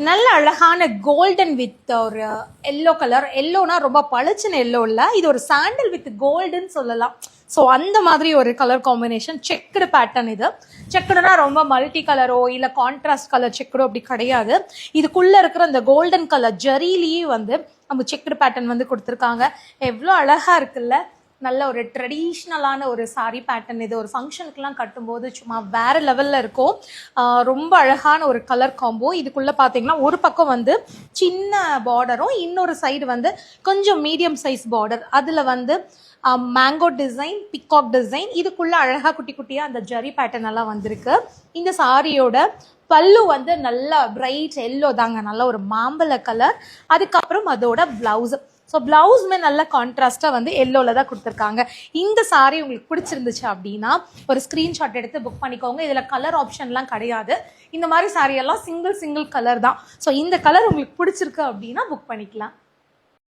நல்ல அழகான golden with ஒரு எல்லோ கலர். எல்லோனா ரொம்ப பளிச்சுன்னு எல்லோ இல்லை, இது ஒரு சாண்டல் வித் கோல்டுன்னு சொல்லலாம். ஸோ அந்த மாதிரி ஒரு கலர் காம்பினேஷன். Checked pattern. இது செக்குடுனா ரொம்ப மல்டி கலரோ இல்லை கான்ட்ராஸ்ட் கலர் செக்குடோ அப்படி கிடையாது. இதுக்குள்ளே இருக்கிற இந்த கோல்டன் கலர் ஜரிலேயே வந்து நம்ம செக்குடு பேட்டர்ன் வந்து கொடுத்துருக்காங்க. எவ்வளோ அழகாக இருக்குல்ல. நல்ல ஒரு ட்ரெடிஷ்னலான ஒரு சாரீ பேட்டர்ன். இது ஒரு ஃபங்க்ஷனுக்குலாம் கட்டும்போது சும்மா வேறு லெவலில் இருக்கும். ரொம்ப அழகான ஒரு கலர் காம்போ. இதுக்குள்ளே பார்த்தீங்கன்னா ஒரு பக்கம் வந்து சின்ன பார்டரும், இன்னொரு சைடு வந்து கொஞ்சம் மீடியம் சைஸ் பார்டர். அதில் வந்து மேங்கோ டிசைன், பிகாக் டிசைன். இதுக்குள்ளே அழகாக குட்டி குட்டியாக அந்த ஜரி பேட்டர்ன் எல்லாம் வந்திருக்கு. இந்த சாரியோட பல்லு வந்து நல்லா பிரைட் எல்லோ தாங்க, நல்ல ஒரு மாம்பழ கலர். அதுக்கப்புறம் அதோட பிளவுஸ். ஸோ பிளவுஸுமே நல்ல கான்ட்ராஸ்டாக வந்து எல்லோவில் தான் கொடுத்துருக்காங்க. இந்த சாரீ உங்களுக்கு பிடிச்சிருந்துச்சு அப்படின்னா ஒரு ஸ்க்ரீன்ஷாட் எடுத்து புக் பண்ணிக்கோங்க. இதில் கலர் ஆப்ஷன்லாம் கிடையாது. இந்த மாதிரி சாரியெல்லாம் சிங்கிள் கலர் தான். ஸோ இந்த கலர் உங்களுக்கு பிடிச்சிருக்கு அப்படின்னா புக் பண்ணிக்கலாம்.